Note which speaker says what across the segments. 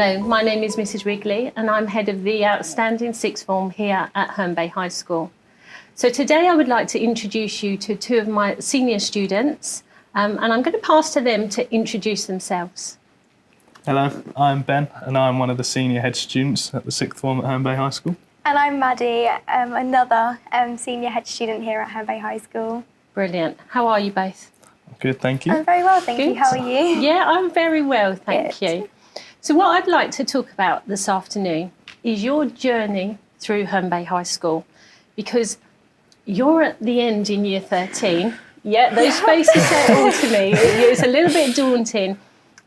Speaker 1: Hello, my name is Mrs. Wrigley and I'm head of the outstanding sixth form here at Herne Bay High School. So today I would like to introduce you to two of my senior students and I'm going to pass to them to introduce themselves.
Speaker 2: Hello, I'm Ben and I'm one of the senior head students at the sixth form at Herne Bay High School.
Speaker 3: And I'm Maddie, another senior head student here at Herne Bay High School.
Speaker 1: Brilliant. How are you both?
Speaker 2: Good, thank you.
Speaker 3: I'm very well, thank you. How are you?
Speaker 1: Yeah, I'm very well, thank
Speaker 3: Good.
Speaker 1: you. So what I'd like to talk about this afternoon is your journey through Herne Bay High School, because you're at the end in year 13. Yeah, those faces say it all to me. It's a little bit daunting,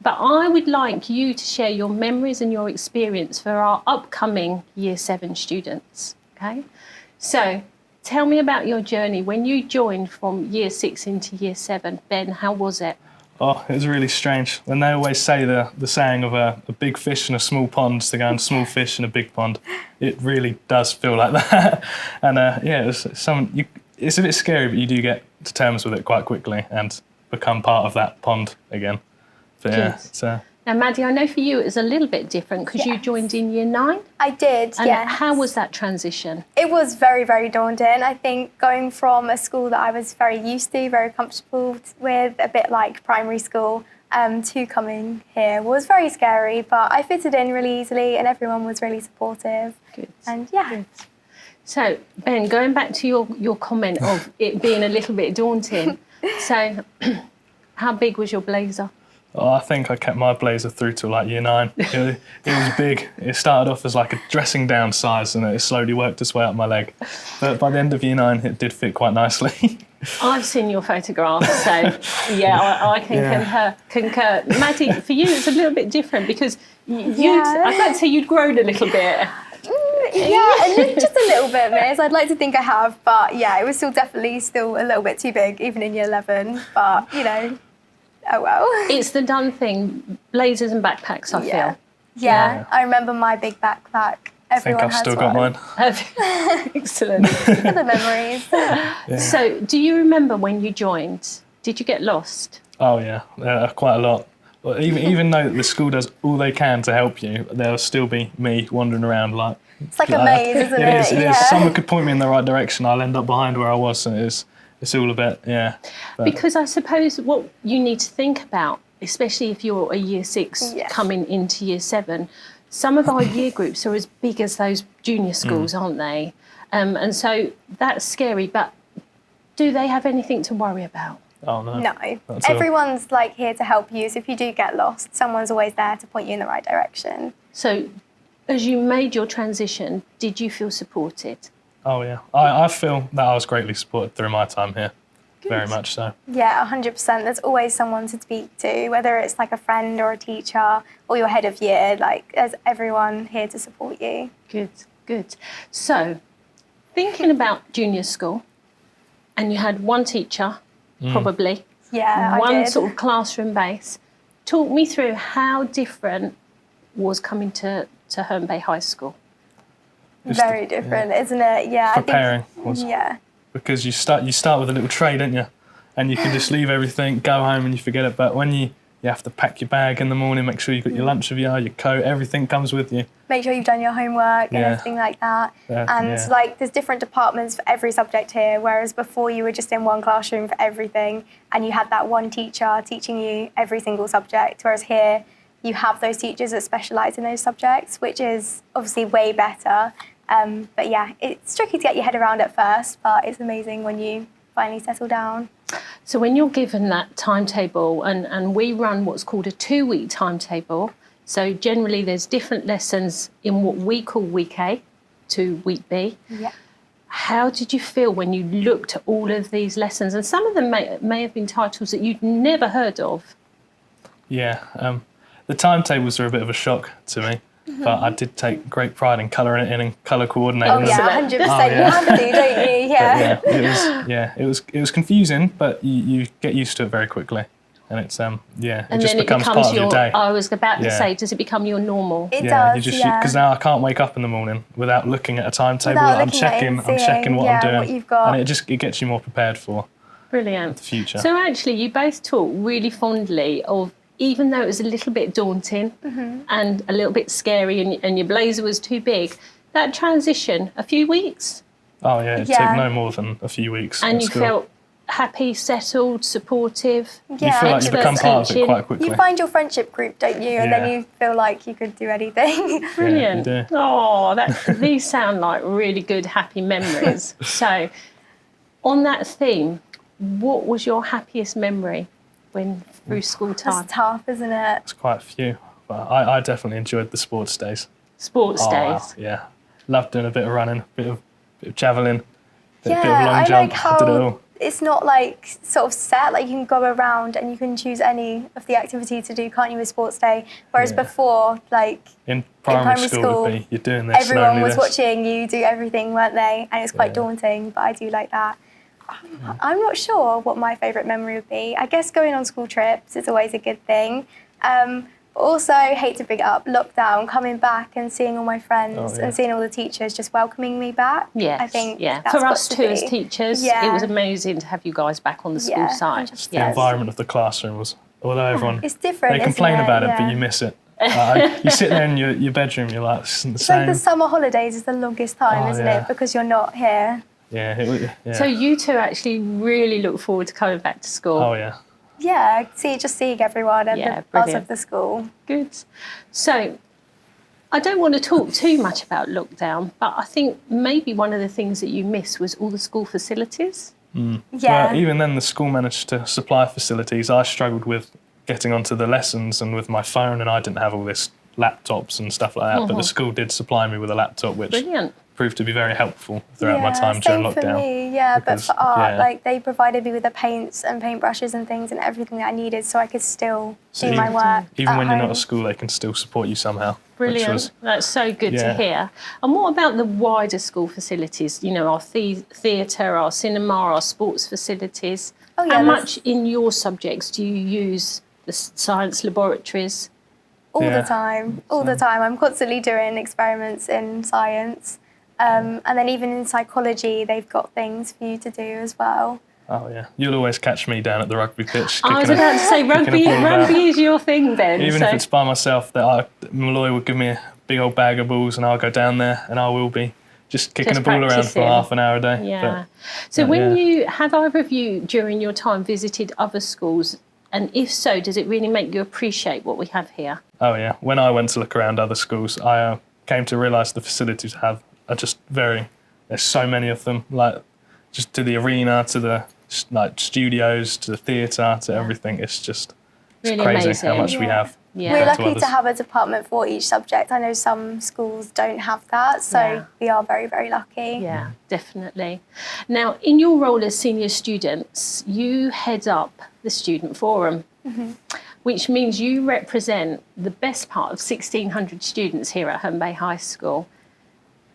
Speaker 1: but I would like you to share your memories and your experience for our upcoming year 7 students, okay? So tell me about your journey when you joined from year 6 into year 7. Ben, how was it?
Speaker 2: Oh, it was really strange. When they always say the saying of a big fish in a small pond to go and small fish in a big pond, it really does feel like that. And yeah, it's a bit scary, but you do get to terms with it quite quickly and become part of that pond again. But yeah, it's,
Speaker 1: Now, Maddie, I know for you it was a little bit different because you joined in year 9.
Speaker 3: I did,
Speaker 1: And
Speaker 3: yes.
Speaker 1: how was that transition?
Speaker 3: It was very, very daunting. I think going from a school that I was very used to, very comfortable with, a bit like primary school, to coming here was very scary, but I fitted in really easily and everyone was really supportive.
Speaker 1: Good.
Speaker 3: And yeah.
Speaker 1: Good. So, Ben, going back to your comment of it being a little bit daunting, so how big was your blazer?
Speaker 2: Oh, I think I kept my blazer through till like year 9. It was big. It started off as like a dressing down size and it slowly worked its way up my leg. But by the end of year 9, it did fit quite nicely.
Speaker 1: I've seen your photographs, so yeah, I can concur. Maddie, for you it's a little bit different because I'd like to say you'd grown a little bit.
Speaker 3: Yeah, just a little bit, miss. I'd like to think I have, but yeah, it was definitely still a little bit too big, even in year 11. But, you know, oh well.
Speaker 1: It's the done thing, blazers and backpacks, I feel.
Speaker 3: Yeah, I remember my big backpack.
Speaker 2: I think I've still got mine.
Speaker 1: Excellent.
Speaker 3: Look at the memories.
Speaker 2: Yeah.
Speaker 1: So, do you remember when you joined? Did you get lost?
Speaker 2: Oh yeah, quite a lot. Well, even though the school does all they can to help you, there'll still be me wandering around like...
Speaker 3: It's like a maze, isn't it?
Speaker 2: It is. Someone could point me in the right direction, I'll end up behind where I was, and it's all a bit, yeah. But
Speaker 1: because I suppose what you need to think about, especially if you're a year 6 coming into year 7, some of our year groups are as big as those junior schools, aren't they? And so that's scary, but do they have anything to worry about?
Speaker 2: Oh, no.
Speaker 3: No. Everyone's like here to help you, so if you do get lost, someone's always there to point you in the right direction.
Speaker 1: So as you made your transition, did you feel supported?
Speaker 2: Oh, yeah. I feel that I was greatly supported through my time here.
Speaker 1: Good.
Speaker 2: Very much so.
Speaker 3: Yeah, 100%. There's always someone to speak to, whether it's like a friend or a teacher or your head of year. Like, there's everyone here to support you.
Speaker 1: Good, good. So, thinking about junior school, and you had one teacher, probably,
Speaker 3: Yeah,
Speaker 1: one
Speaker 3: I did.
Speaker 1: sort of classroom base. Talk me through how different was coming to Herne Bay High School.
Speaker 3: Very different, isn't it? Yeah,
Speaker 2: Preparing
Speaker 3: I think,
Speaker 2: was...
Speaker 3: Yeah.
Speaker 2: Because you start with a little tray, don't you? And you can just leave everything, go home and you forget it. But when you have to pack your bag in the morning, make sure you've got your lunch with you, your coat, everything comes with you.
Speaker 3: Make sure you've done your homework and everything like that. Like there's different departments for every subject here, whereas before you were just in one classroom for everything and you had that one teacher teaching you every single subject, whereas here you have those teachers that specialise in those subjects, which is obviously way better. But yeah, it's tricky to get your head around at first, but it's amazing when you finally settle down.
Speaker 1: So when you're given that timetable, and we run what's called a 2-week timetable, so generally there's different lessons in what we call week A to week B.
Speaker 3: Yeah.
Speaker 1: How did you feel when you looked at all of these lessons? And some of them may have been titles that you'd never heard of.
Speaker 2: Yeah, the timetables are a bit of a shock to me. But I did take great pride in colouring it in and colour coordinating.
Speaker 3: Oh yeah, 100%. You have to, don't you? Yeah.
Speaker 2: It was confusing, but you get used to it very quickly, and it's it
Speaker 1: And
Speaker 2: just
Speaker 1: then
Speaker 2: becomes part of your day.
Speaker 1: I was about to say, does it become your normal?
Speaker 3: It does.
Speaker 2: Because now I can't wake up in the morning without looking at a timetable. I'm checking what I'm doing,
Speaker 3: what you've got.
Speaker 2: and it gets you more prepared for
Speaker 1: Brilliant.
Speaker 2: the future.
Speaker 1: So actually, you both talk really fondly of even though it was a little bit daunting and a little bit scary and your blazer was too big, that transition, a few weeks?
Speaker 2: Oh, yeah, it took no more than a few weeks.
Speaker 1: And you felt happy, settled, supportive?
Speaker 3: Yeah.
Speaker 2: You feel like you become part of it quite quickly.
Speaker 3: You find your friendship group, don't you? And then you feel like you could do anything.
Speaker 1: Brilliant.
Speaker 2: Yeah, you do.
Speaker 1: Oh, these sound like really good, happy memories. So, on that theme, what was your happiest memory when through school time?
Speaker 3: It's tough, isn't it?
Speaker 2: It's quite a few. But I definitely enjoyed the sports days.
Speaker 1: Sports days?
Speaker 2: Wow, yeah. Loved doing a bit of running, a bit of javelin, bit of long
Speaker 3: I
Speaker 2: jump.
Speaker 3: like how
Speaker 2: I did it all.
Speaker 3: it's not like sort of set, like you can go around and you can choose any of the activity to do, can't you, with sports day? Whereas before, like
Speaker 2: in primary school, would be, you're doing this,
Speaker 3: everyone was
Speaker 2: this.
Speaker 3: watching you do everything, weren't they? And it's quite daunting, but I do like that. I'm not sure what my favourite memory would be. I guess going on school trips is always a good thing. Also, hate to bring it up, lockdown, coming back and seeing all my friends and seeing all the teachers just welcoming me back.
Speaker 1: Yes,
Speaker 3: I think
Speaker 1: for us too as teachers, it was amazing to have you guys back on the school side.
Speaker 2: The environment of the classroom was, although everyone,
Speaker 3: it's different,
Speaker 2: they complain about it,
Speaker 3: Yeah.
Speaker 2: but you miss it. You sit there in your bedroom, you're like, this isn't the
Speaker 3: It's
Speaker 2: same.
Speaker 3: like the summer holidays is the longest time, isn't it? Because you're not here.
Speaker 2: Yeah.
Speaker 1: So you two actually really look forward to coming back to school.
Speaker 2: Oh, yeah.
Speaker 3: Yeah, just seeing everyone and the buzz of the school.
Speaker 1: Good. So I don't want to talk too much about lockdown, but I think maybe one of the things that you missed was all the school facilities.
Speaker 3: Yeah.
Speaker 2: Well, even then, the school managed to supply facilities. I struggled with getting onto the lessons and with my phone, and I didn't have all this laptops and stuff like that. But the school did supply me with a laptop, which proved to be very helpful throughout my time during lockdown.
Speaker 3: Same for me, but for art, like they provided me with the paints and paintbrushes and things and everything that I needed, so I could still do my work.
Speaker 2: Even when
Speaker 3: home.
Speaker 2: you're not at school, they can still support you somehow.
Speaker 1: Brilliant. That's so good to hear. And what about the wider school facilities? You know, our theatre, our cinema, our sports facilities.
Speaker 3: Oh, yeah,
Speaker 1: How much in your subjects do you use the science laboratories?
Speaker 3: All the time. I'm constantly doing experiments in science. And then even in psychology, they've got things for you to do as well.
Speaker 2: Oh, yeah. You'll always catch me down at the rugby pitch.
Speaker 1: I was about to say, rugby is your thing, Ben.
Speaker 2: Even if it's by myself, Malloy would give me a big old bag of balls and I'll go down there and I will be just kicking a ball around for half an hour a day.
Speaker 1: Yeah. So when you, have either of you during your time visited other schools? And if so, does it really make you appreciate what we have here?
Speaker 2: Oh, yeah. When I went to look around other schools, I came to realise the facilities are just there's so many of them, like just to the arena, to the studios, to the theatre, to everything. It's just really crazy amazing. How much we have.
Speaker 3: Yeah. We're lucky to have a department for each subject. I know some schools don't have that, so we are very, very lucky.
Speaker 1: Yeah, definitely. Now, in your role as senior students, you head up the Student Forum, which means you represent the best part of 1,600 students here at Herne Bay High School.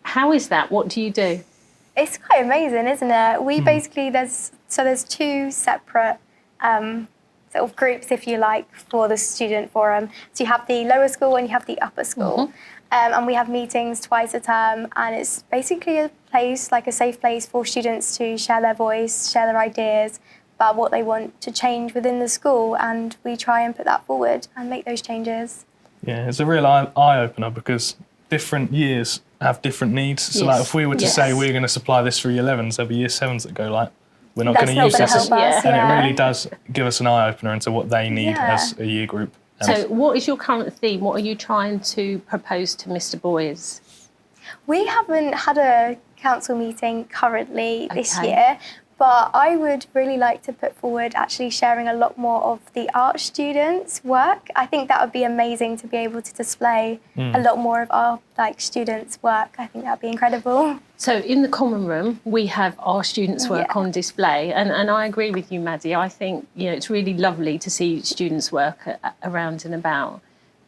Speaker 1: How is that? What do you do?
Speaker 3: It's quite amazing, isn't it? We basically, there's two separate sort of groups, if you like, for the Student Forum. So you have the lower school and you have the upper school. And we have meetings twice a term, and it's basically a place, like a safe place for students to share their voice, share their ideas about what they want to change within the school, and we try and put that forward and make those changes.
Speaker 2: Yeah, it's a real eye-opener because different years have different needs. So like if we were to say we're going to supply this for year 11s, there'll be year 7s that go like, we're not going to use this. And it really does give us an eye-opener into what they need as a year group.
Speaker 1: So what is your current theme? What are you trying to propose to Mr. Boyes?
Speaker 3: We haven't had a council meeting currently this year, but I would really like to put forward actually sharing a lot more of the art students' work. I think that would be amazing to be able to display a lot more of our students' work. I think that would be incredible. So
Speaker 1: in the common room, we have our students' work on display. And I agree with you, Maddie. I think it's really lovely to see students' work around and about.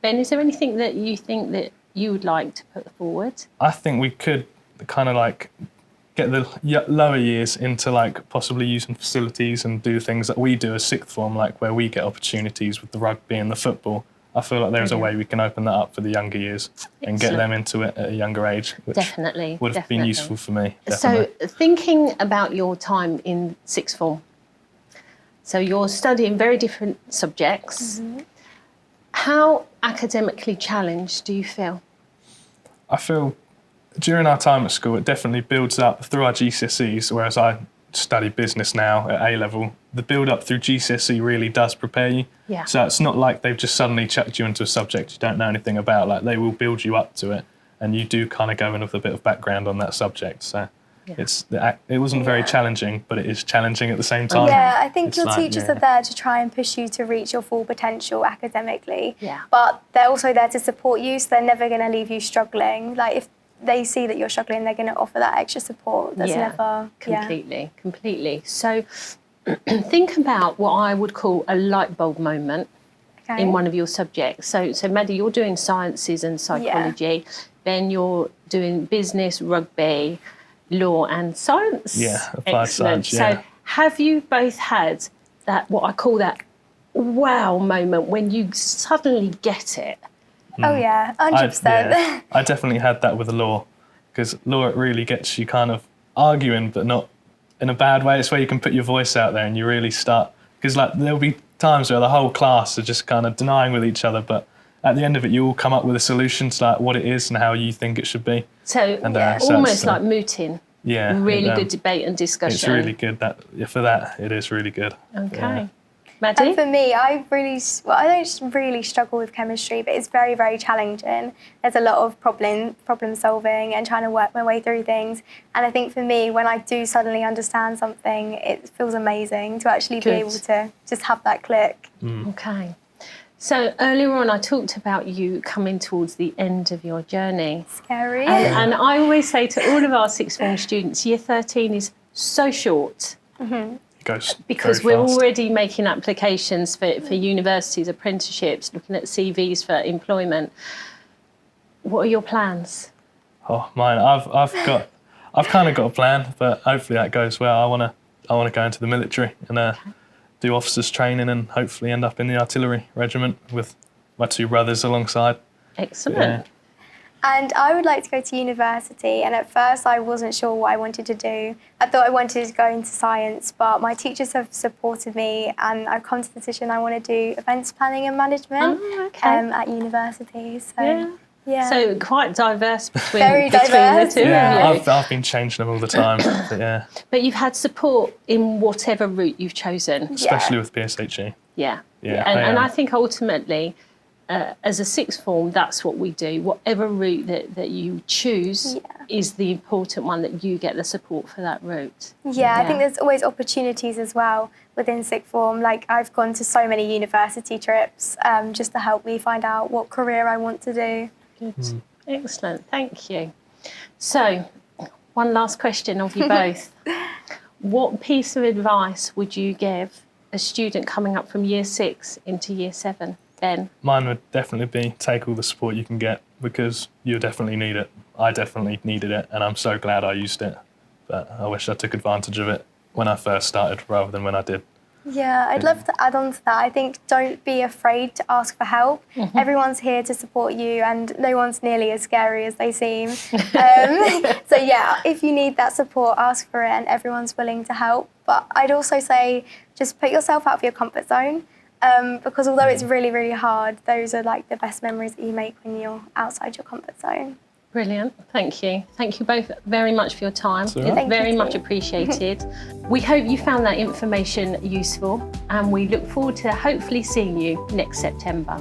Speaker 1: Ben, is there anything that you think that you would like to put forward? I think we could kind of get the lower years into possibly using facilities and do things that we do as sixth form, where we get opportunities with the rugby and the football. I feel like there's a way we can open that up for the younger years and get them into it at a younger age, which would have been useful for me. Definitely. So thinking about your time in sixth form, so you're studying very different subjects. How academically challenged do you feel?
Speaker 2: I feel during our time at school, it definitely builds up through our GCSEs, whereas I study business now at A level. The build up through GCSE really does prepare you.
Speaker 1: Yeah.
Speaker 2: So it's not like they've just suddenly chucked you into a subject you don't know anything about. Like, they will build you up to it, and you do kind of go in with a bit of background on that subject. So it wasn't very challenging, but it is challenging at the same time.
Speaker 3: Yeah, I think your
Speaker 2: like,
Speaker 3: teachers are there to try and push you to reach your full potential academically.
Speaker 1: Yeah.
Speaker 3: But they're also there to support you, so they're never going to leave you struggling. Like, if they see that you're struggling, they're going to offer that extra support. That's never...
Speaker 1: Completely. So think about what I would call a light bulb moment in one of your subjects. So Maddie, you're doing sciences and psychology. Ben, you're doing business, rugby, law and science.
Speaker 2: Yeah, applied science,
Speaker 1: So have you both had that, what I call that wow moment when you suddenly get it?
Speaker 3: Oh yeah, 100%.
Speaker 2: I definitely had that with the law, because law, it really gets you kind of arguing, but not in a bad way. It's where you can put your voice out there and you really start, because like there'll be times where the whole class are just kind of denying with each other, but at the end of it, you all come up with a solution to like what it is and how you think it should be.
Speaker 1: So almost like mooting. Yeah. Really good debate and discussion.
Speaker 2: It's really good. For that, it is really good.
Speaker 1: Okay.
Speaker 2: Yeah.
Speaker 1: Maddie?
Speaker 3: And for me, I don't really struggle with chemistry, but it's very, very challenging. There's a lot of problem solving and trying to work my way through things. And I think for me, when I do suddenly understand something, it feels amazing to actually be able to just have that click.
Speaker 1: Okay. So earlier on, I talked about you coming towards the end of your journey.
Speaker 3: Scary.
Speaker 1: And I always say to all of our sixth form students, year 13 is so short. Because we're already making applications for universities, apprenticeships, looking at CVs for employment. What are your plans?
Speaker 2: Oh, mine. I've kind of got a plan, but hopefully that goes well. I want to go into the military and do officers training and hopefully end up in the artillery regiment with my two brothers alongside.
Speaker 1: Excellent.
Speaker 3: And I would like to go to university, and at first I wasn't sure what I wanted to do. I thought I wanted to go into science, but my teachers have supported me, and I've come to the decision I want to do events planning and management at university. So
Speaker 1: So quite diverse between
Speaker 3: Very diverse.
Speaker 1: the two.
Speaker 2: I've been changing them all the time. But
Speaker 1: you've had support in whatever route you've chosen.
Speaker 2: Especially with PSHE.
Speaker 1: And I think ultimately, as a sixth form, that's what we do. Whatever route that you choose is the important one, that you get the support for that route.
Speaker 3: I think there's always opportunities as well within sixth form. Like, I've gone to so many university trips just to help me find out what career I want to do.
Speaker 1: Good. Excellent. Thank you. So, one last question of you both. What piece of advice would you give a student coming up from year 6 into year 7? Ben?
Speaker 2: Mine would definitely be take all the support you can get, because you definitely need it. I definitely needed it, and I'm so glad I used it. But I wish I took advantage of it when I first started rather than when I did.
Speaker 3: Yeah, I'd love to add on to that. I think don't be afraid to ask for help. Everyone's here to support you, and no one's nearly as scary as they seem. So if you need that support, ask for it, and everyone's willing to help. But I'd also say just put yourself out of your comfort zone, because although it's really, really hard, those are like the best memories that you make when you're outside your comfort zone.
Speaker 1: Brilliant. Thank you. Thank you both very much for your time.
Speaker 2: It's
Speaker 1: very much appreciated. We hope you found that information useful, and we look forward to hopefully seeing you next September.